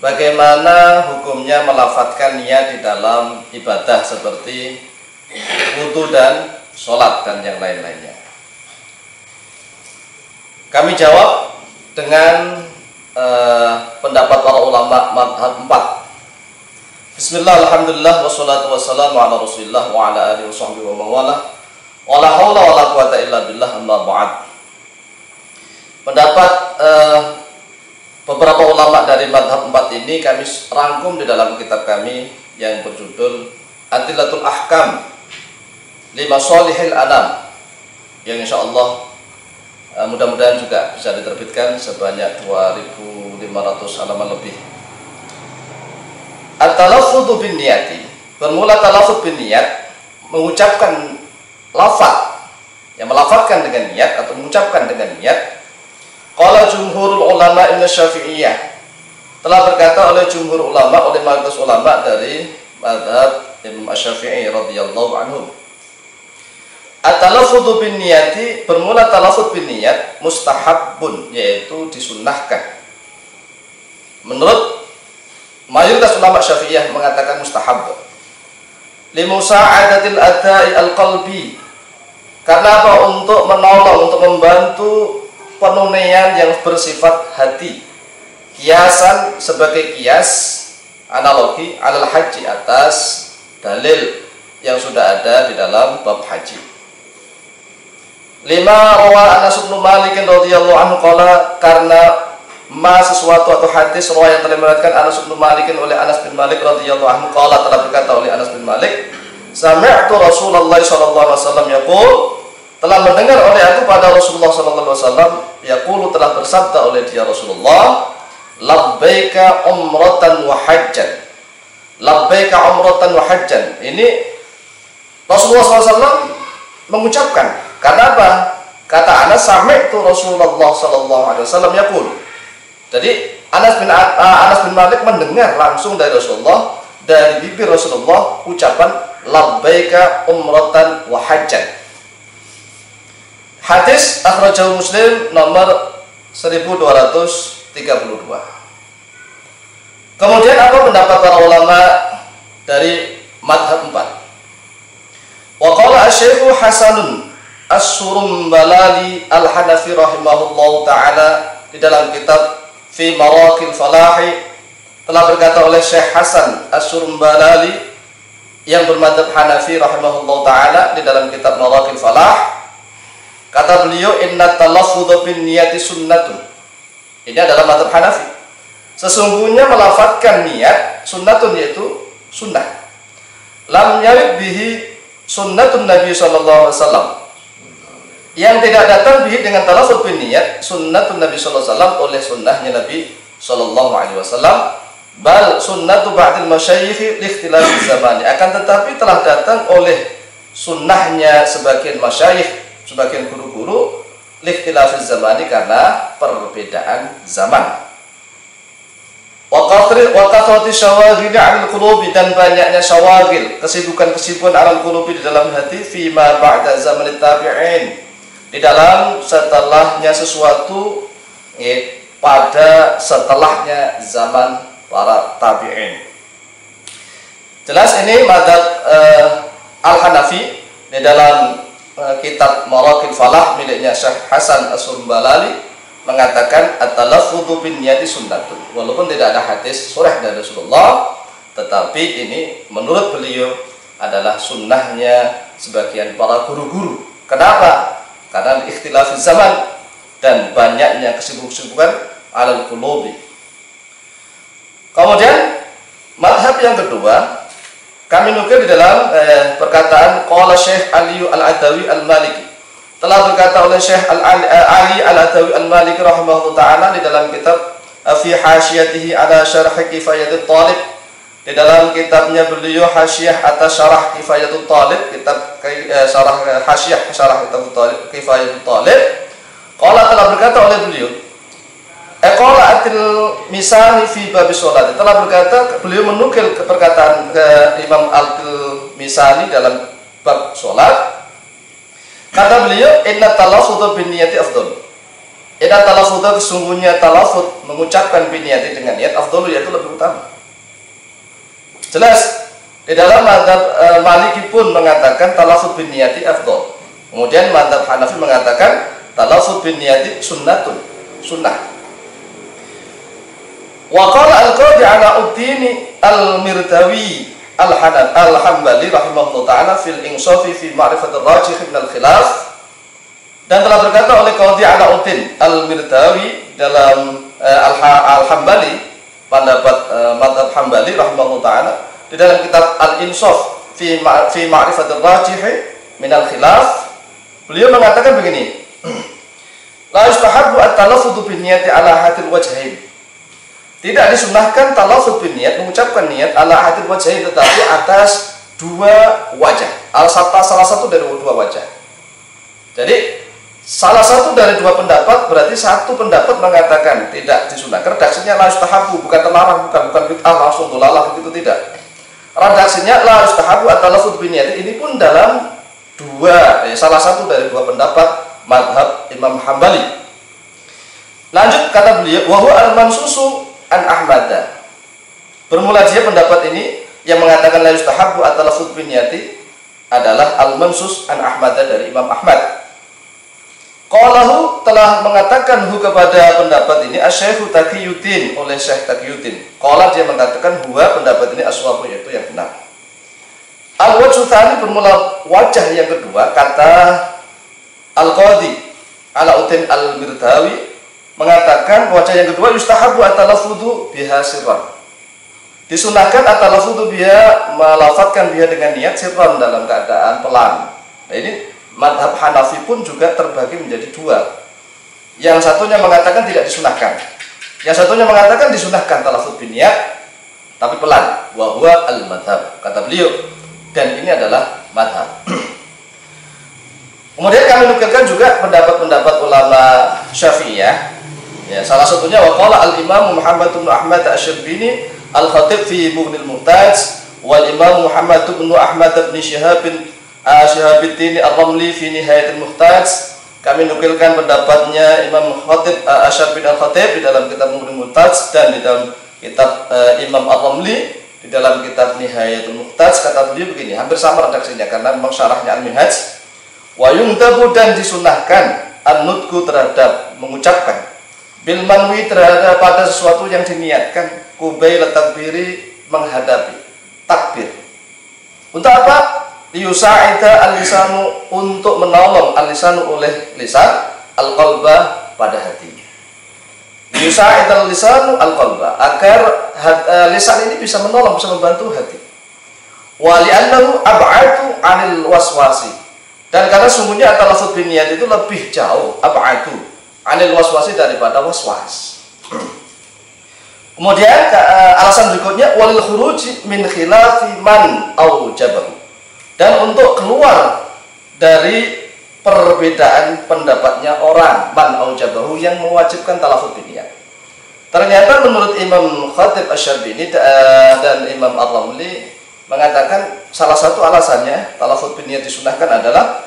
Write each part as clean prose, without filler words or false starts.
bagaimana hukumnya melafadzkan niat di dalam ibadah seperti wudu dan sholat dan yang lain-lainnya. Kami jawab dengan pendapat para ulama madhab 4. Bismillah, alhamdulillah, wassalatu wassalamu ala rasulillah wa ala alihi wa sahbihi wa mawalah, wa la hawla wa la quwata illa billah, amma ba'd. Pendapat beberapa ulama dari madhab 4 ini kami rangkum di dalam kitab kami yang berjudul Adillatul Ahkam Lima Sholihil Anam, yang insyaallah mudah-mudahan juga bisa diterbitkan sebanyak 2.500 halaman lebih. At-talaffudzu bin niyati, bermula talaffudz bin niyat, mengucapkan lafaz, yang melafazkan dengan niat atau mengucapkan dengan niat. Qala jumhurul ulama Imam Syafi'iyah, telah berkata oleh jumhur ulama, oleh mayoritas ulama dari mazhab Imam Syafi'i radhiyallahu anhu. At-talaffudzu bin niyati, bermula talaffudz bin niyat mustahabbun, yaitu disunnahkan. Menurut mayoritas ulama Syafi'iyah mengatakan mustahab. Limusa'adatil adai al-qalbi, karena apa? Untuk menolong, untuk membantu penunaian yang bersifat hati. Kiasan, sebagai kias, analogi alal haji, atas dalil yang sudah ada di dalam bab haji. Lima rawa Anas bin Malik radhiyallahu anhu qala, karena sesuatu atau hadis riwayat yang telah meriwayatkan Anas bin Malik oleh Anas bin Malik radhiyallahu anhu qala, telah berkata oleh Anas bin Malik, sami'tu Rasulullah sallallahu alaihi wasallam yaqul, telah mendengar oleh aku pada Rasulullah sallallahu alaihi wasallam yaqulu, telah bersabda oleh dia Rasulullah, labbaika umratan wa hajjan. Labbaika umratan wa hajjan, ini Rasulullah SAW mengucapkan. Karena apa? Kata Anas, sami'tu Rasulullah sallallahu alaihi wasallam yaqul. Jadi Anas bin Malik mendengar langsung dari Rasulullah, dari bibir Rasulullah, ucapan labbaika umratan wa hajjan. Hadis akhrajahu Muslim nomor 1232. Kemudian apa pendapat para ulama dari madhab 4? Wa qala asy-syaikh Hasanun As-Surumbalali Al-Hanafi rahimahullahu ta'ala, di dalam kitab Fi Maraqil Falahi, telah berkata oleh Syekh Hasan As-Surumbalali yang bermadhab Hanafi rahimahullahu ta'ala di dalam kitab Maraqil Falah, kata beliau, inna talaffudzu bin niyati sunnatun. Ini adalah madhab Hanafi. Sesungguhnya melafadzkan niat sunnatun, yaitu sunnah. Lam yarid bihi sunnatun Nabi sallallahu alaihi wasallam, yang tidak datang bihi dengan talaffudz bin niyat sunnatun Nabi sallallahu alaihi wasallam, oleh sunnahnya Nabi sallallahu alaihi wasallam. Bal sunnatu ba'dil masyayikh li ikhtilafi zamani, akan tetapi telah datang oleh sunnahnya sebagian masyayikh, sebagian guru-guru, li ikhtilafi zamani, karena perbedaan zaman. Wa kathrati syawagil 'alal qulubi, dan banyaknya syawagil, kesibukan-kesibukan 'alal qulubi, di dalam hati, fi ma ba'da zaman tabi'in, di dalam setelahnya sesuatu, pada setelahnya zaman para tabi'in. Jelas ini madhab Al-Hanafi di dalam kitab Maraqil Falah miliknya Syekh Hasan As-Surumbalali mengatakan at-talaffudzu bin niyati sunnatun, walaupun tidak ada hadis sharih dari Rasulullah, tetapi ini menurut beliau adalah sunnahnya sebagian para guru-guru. Kenapa? Karena ikhtilaf zaman dan banyaknya kesibukan alal qulubi. Kemudian madhab yang kedua, kami nukil di dalam perkataan qala Syekh Ali Al-Adawi Al-Maliki, telah berkata oleh Syekh Ali Al-Adawi Al-Maliki rahimahullah ta'ala di dalam kitab fi hasyiyatihi ala syarh Kifayatul Talib, di dalam kitabnya beliau hasyiyah atas syarah Kifayatul Talib, kitab syarah hasyiyah syarah Kifayatul Talib, qala, telah berkata oleh beliau, qala atil misani fi bab sholat, telah berkata, beliau menukil perkataan Imam Atil Misani dalam bab sholat. Kata beliau, inna talaffudzu bin niyati afdal, Inna talafudha, sesungguhnya talafud mengucapkan biniyati dengan niat afdalu, yaitu lebih utama. Jelas di dalam mazhab Maliki pun mengatakan talafud biniyati afdal. Kemudian mazhab Hanafi mengatakan talafud biniyati sunnatun, sunnah. Wa qala al-Qadhi Alauddin al-Mirdawi al-Hambali rahimahullah ta'ala fil insafi fi ma'rifatir rajih min al-khilaf. Dan telah berkata oleh Qadhi Alauddin al-Mirdawi dalam al-Hambali, pendapat mazhab Hambali rahimahullah ta'ala, di dalam kitab Al-Insaf fi ma'rifatir rajih min al-khilaf, beliau mengatakan begini, la yustahabbu at-talaffudzu bin niyati ala hadil wajhain. Tidak disunahkan talaffudz bin niyat, mengucapkan niat ala hadil wajhain, tetapi atas dua wajah. Salah satu dari dua wajah. Jadi salah satu dari dua pendapat, berarti satu pendapat mengatakan tidak disunahkan. Redaksinya la yustahabbu, bukan terlarang, bukan bid'ah langsung dolalah, begitu tidak. Redaksinya la yustahabbu at-talaffudz bin niyat, ini pun dalam salah satu dari dua pendapat mazhab Imam Hambali. Lanjut kata beliau, wa huwa al-mansusu an Ahmad. Bermula dia pendapat ini yang mengatakan la yustahabbu at-talaffudz bin niyati adalah al-mansus an Ahmad, dari Imam Ahmad. Qalahu, telah mengatakan kepada pendapat ini Asy-Syaikh Taqiyuddin, oleh Syekh Taqiyuddin. Qala, dia mengatakan huwa, pendapat ini aswabu, yaitu yang benar. Al-wajhu tsani, bermula wajah yang kedua, kata Al-Qadhi Alauddin al-Mirdawi mengatakan wajah yang kedua, yustahabbu at-talaffudzu biha sirran. Disunahkan at-talaffudzu biha, melafadzkan biha dengan niat sirran, dalam keadaan pelan. Nah, ini mazhab Hanafi pun juga terbagi menjadi dua. Yang satunya mengatakan tidak disunahkan, yang satunya mengatakan disunahkan talaffudz bin niyat tapi pelan. Wa huwa al-madhab, kata beliau, dan ini adalah madhab. Kemudian kami nukilkan juga pendapat-pendapat ulama Syafi'iyah. Ya, salah satunya waqala al-Imam Muhammad bin Ahmad Asy-Syaibini al-Khatib fi Mughnil Muhtaj, wal Imam Muhammad bin Ahmad bin Syihabuddin Ar-Ramli fi Nihayatul Muhtaj. Kami nukilkan pendapatnya Imam Khatib Asy-Syaibini al-Khatib di dalam kitab Mughnil Muhtaj, dan di dalam kitab Imam Ar-Ramli di dalam kitab Nihayatul Muhtaj. Kata beliau begini, hampir sama redaksinya karena memang syarahnya Al-Minhaj. Wa yuntabu, dan disunahkan an-nutqu, terhadap mengucapkan, bil manwi, terhadap pada sesuatu yang diniatkan, kubail takbiri, menghadapi takbir. Untuk apa? Liyusa'ida al-lisanu, untuk menolong al-lisanu oleh lisan, al-qalba, pada hati. Liyusa'ida al-lisanu al-qalba, agar lisan ini bisa menolong, bisa membantu hati. Wa li'annahu ab'adu 'anil waswasi, dan karena sungguhnya at-talaffudz bin niyat itu lebih jauh, ab'adu 'anil waswasi, daripada waswas. Kemudian alasan berikutnya, walil khuruj min khilafi man aujabahu, dan untuk keluar dari perbedaan pendapatnya orang, man aujabahu, yang mewajibkan talaffudz bin niyat. Ternyata menurut Imam Khatib Asy-Syaibini dan Imam Ar-Ramli mengatakan salah satu alasannya talaffudz bin niyat disunahkan adalah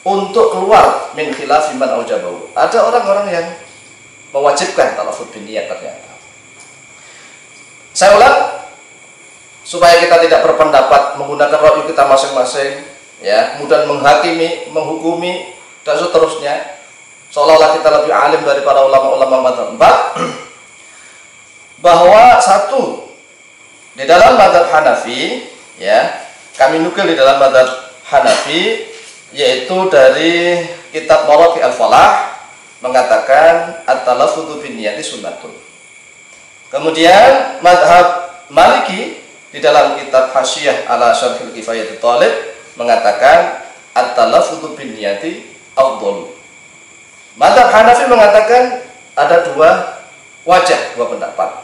untuk keluar min khilafi man aujabahu. Ada orang-orang yang mewajibkan talaffudz bin niyat ternyata. Saya ulang supaya kita tidak berpendapat menggunakan ra'yu kita masing-masing, ya, kemudian menghakimi, menghukumi, dan seterusnya, seolah-olah kita lebih alim dari para ulama-ulama mazhab 4. Bahwa satu, di dalam mazhab Hanafi, ya, kami nukil di dalam mazhab Hanafi, yaitu dari kitab Maraqi al-Falah, mengatakan at-talaffudzu bin niyati sunnatun. Kemudian mazhab Maliki di dalam kitab Hasyiyah ala Syarhil Kifayatit Thalib mengatakan at-talaffudzu bin niyati afdhalu. Mazhab Hanafi mengatakan ada dua wajah, dua pendapat.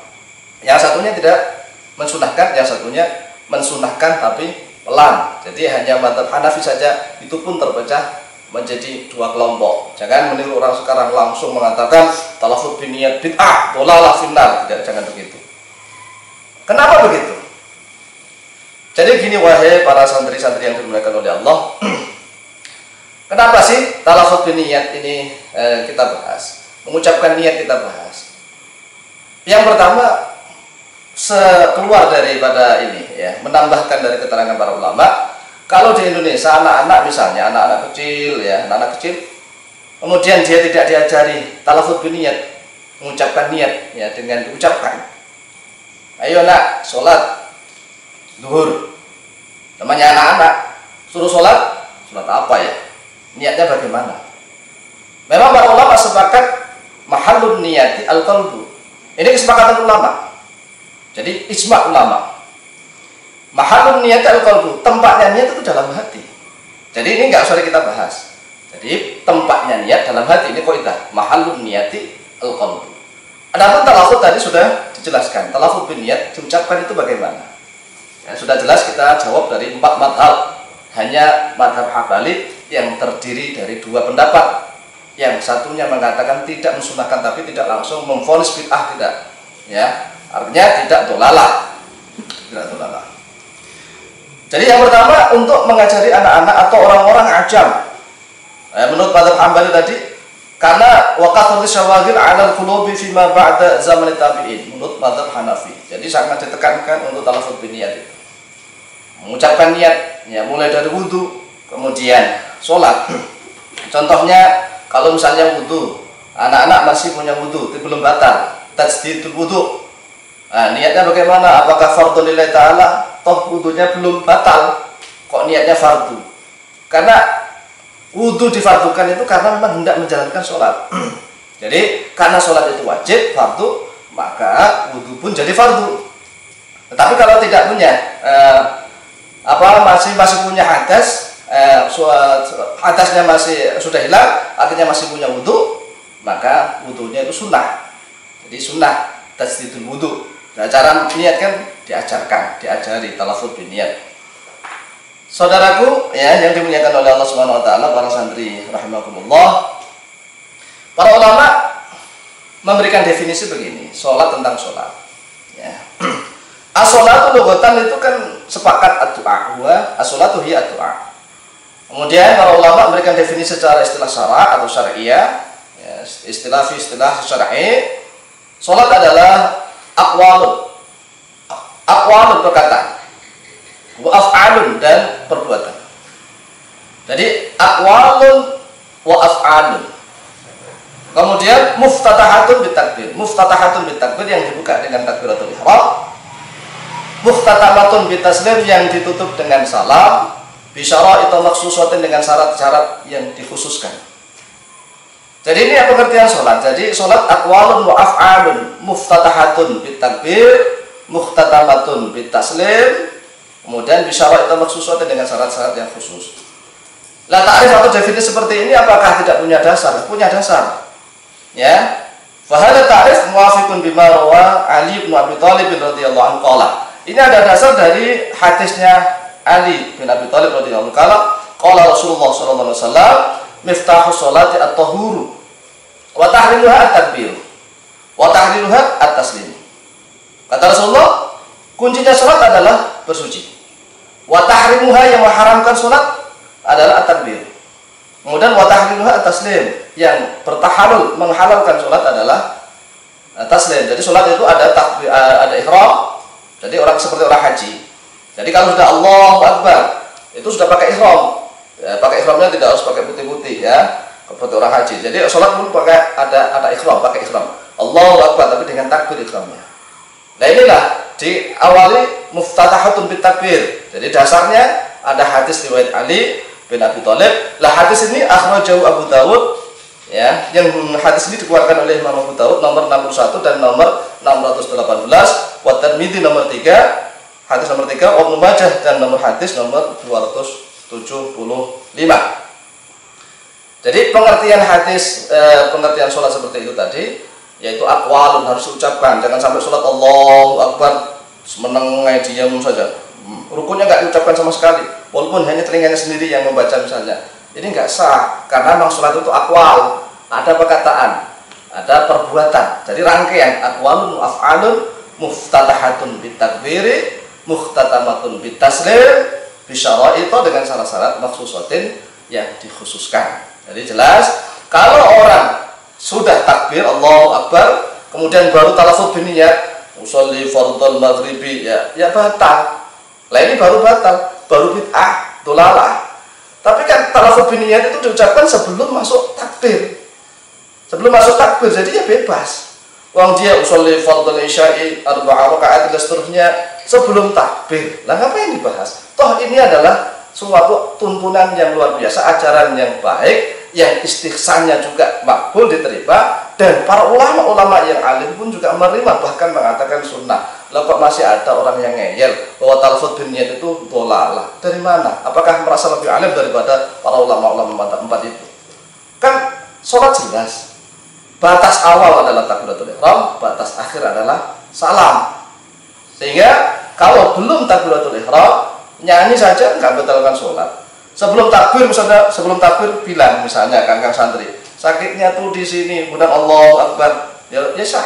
Yang satunya tidak mensunahkan, yang satunya mensunahkan tapi pelan. Jadi hanya mazhab Hanafi saja, itu pun terpecah menjadi dua kelompok. Jangan meniru orang sekarang langsung mengatakan talaffudz bin niyat bid'ah, dolalah finnar. Tidak, jangan begitu. Kenapa begitu? Jadi gini, wahai para santri-santri yang dimuliakan oleh Allah, kenapa sih talaffudz bin niyat ini kita bahas? mengucapkan niat kita bahas. Yang pertama, keluar daripada ini ya, menambahkan dari keterangan para ulama, kalau di Indonesia anak-anak misalnya, anak-anak kecil ya, anak-anak kecil, kemudian dia tidak diajari talafut biniyat, mengucapkan niat ya dengan diucapkan. Ayo nak, sholat zuhur. Namanya anak-anak, suruh sholat apa ya? Niatnya bagaimana? Memang para ulama sepakat mahallun niyati al-qalbu. Ini kesepakatan ulama. Jadi ijma' ulama. Mahallun niyati al-qalbu, tempatnya niat itu dalam hati. Jadi ini nggak usah kita bahas. Jadi tempatnya niat dalam hati, ini kaidah mahallun niyati al-qalbu. Adapun talafut tadi sudah dijelaskan. Talafut bin niat diucapkan itu bagaimana? Ya, sudah jelas kita jawab dari 4 madhab. Hanya madhab Hambali yang terdiri dari 2 pendapat. Yang satunya mengatakan tidak mensunahkan tapi tidak langsung memvonis bid'ah, tidak. Ya, artinya tidak dolalah. Tidak dolalah. Jadi yang pertama untuk mengajari anak-anak atau orang-orang ajam. Menurut madhab Hambali tadi, karena waqatul syawagil 'ala al-qulubi fi ma ba'da zaman tabi'in, menurut madhab Hanafi. Jadi sangat ditekankan untuk talafut bin niat itu. Mengucapkan niat ya mulai dari wudu, kemudian sholat. Contohnya kalau misalnya wudu, anak-anak masih punya wudu, itu belum batal, tajdidul wudu. Nah, niatnya bagaimana? Apakah fardhu lillahi ta'ala? Toh wudunya belum batal, kok niatnya fardu? Karena wudu difardukan itu karena memang hendak menjalankan sholat. Jadi karena sholat itu wajib, fardu, maka wudu pun jadi fardu. Tetapi kalau tidak punya masih punya hadas, hadasnya masih sudah hilang, artinya masih punya wudu, maka wudunya itu sunnah. Jadi sunnah tajdidul wudu. Nah, cara niat kan diajari talafut bin niat. Saudaraku ya yang dimuliakan oleh Allah Subhanahu wa taala, para santri rahimakumullah. Para ulama memberikan definisi begini, sholat tentang sholat. Ya. As-sholatu lughatan itu kan sepakat ad-du'a, as-sholatu hiya ad-du'a. Kemudian para ulama memberikan definisi secara istilah syara' atau syariah, ya, istilah syar'i. Sholat adalah aqwalun perkataan, wa af'alun dan perbuatan. Jadi aqwalun wa af'alun. Kemudian muftatahatun bitakbir yang dibuka dengan takbiratul ihram. Muhtatamatun bitaslim yang ditutup dengan salam, bisyara itu maksusatin dengan syarat-syarat yang dikhususkan. Jadi ini apa pengertian sholat? Jadi sholat aqwalun wa af'alun, muftatahatun bitakbir, muhtatamatun bitaslim, kemudian bisyara itu maksusatin dengan syarat-syarat yang khusus. Lah ta'rif atau definisi seperti ini apakah tidak punya dasar? Punya dasar. Ya. Fa hadza ta'rif muwafiqun bima rawa Ali bin Abi Thalib radhiyallahu anhu qala. Ini ada dasar dari hadisnya Ali bin Abi Thalib radhiyallahu anhu. Qala Rasulullah sallallahu alaihi wasallam, "Miftahu sholati at-tahuru wa tahriluha at-takbir wa tahriluha at-taslim." Kata Rasulullah, kuncinya salat adalah bersuci. Wa tahrimuha yang mengharamkan salat adalah at-takbir. Kemudian wa tahriluha at-taslim, yang bertahalul menghalalkan salat adalah taslim. Jadi salat itu ada takbir, ada ihram. Jadi orang seperti orang haji. Jadi kalau sudah Allahu Akbar, itu sudah pakai ihram. Ya, pakai ihramnya tidak harus pakai putih-putih ya, seperti orang haji. Jadi sholat pun pakai ada ihram, pakai ihram. Allahu Akbar tapi dengan takbir ihramnya. Nah inilah diawali muftatahatun bitakbir. Jadi dasarnya ada hadis riwayat Ali bin Abi Thalib. Lah hadis ini akhrajahu Abu Dawud ya, yang hadis ini dikeluarkan oleh Imam Abu Dawud nomor 61 dan nomor 618, wa Tirmidzi nomor 3, hadis nomor 3, wa Ibnu Majah dan nomor hadis nomor 275. Jadi pengertian hadis, pengertian sholat seperti itu tadi, yaitu aqwalun harus diucapkan, jangan sampai sholat Allahu Akbar menengai diam saja. Rukunnya nggak diucapkan sama sekali, walaupun hanya telinganya sendiri yang membaca misalnya. Ini nggak sah, karena memang sholat itu aqwal, ada perkataan, ada perbuatan. Jadi rangkaian aqwalun af'alun, muftatahatun bitakbiri, muhtatamatun bitaslim, bisyara'i itu dengan syarat-syarat maksusatin yang dikhususkan. Jadi jelas kalau orang sudah takbir Allahu Akbar, kemudian baru talafut biniyat usolli fardhal maghribi, ya batal. Lah ini baru batal, baru bid'ah, dolalah. Tapi kan talafut biniyat itu diucapkan sebelum masuk takbir. Sebelum masuk takbir, jadi ya bebas. Wong dia usolli fardhal isya'i 4 rakaat dan seterusnya sebelum takbir. Lah ngapain dibahas? Toh ini adalah suatu tuntunan yang luar biasa, ajaran yang baik, yang istihsannya juga makbul diterima, dan para ulama-ulama yang alim pun juga menerima, bahkan mengatakan sunnah. Lah kok masih ada orang yang ngeyel bahwa talafut biniyat itu dolalah? Dari mana? Apakah merasa lebih alim daripada para ulama-ulama madzhab 4 itu? Kan sholat jelas, batas awal adalah takbiratul ihram, batas akhir adalah salam. Sehingga kalau belum takbiratul ihram, nyanyi saja nggak batalkan sholat. Sebelum takbir, misalnya sebelum takbir bilang misalnya kakak santri, sakitnya tuh di sini, kemudian Allahu Akbar, ya sah.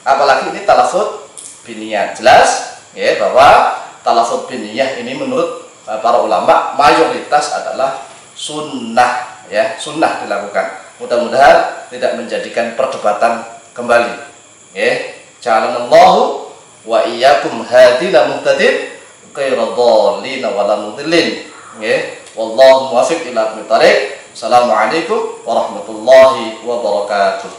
Apalagi ini talafut biniyah, jelas ya bahwa talafut biniyah ini menurut para ulama mayoritas adalah sunnah, ya sunnah dilakukan. Mudah-mudahan tidak menjadikan perdebatan kembali. Ya, ja'alanallahu wa iyyakum hadina muhtadin khairadallina wala mudillin. Ya, wallahu muwaffiq ila aqwamit thariq. Assalamualaikum warahmatullahi wabarakatuh.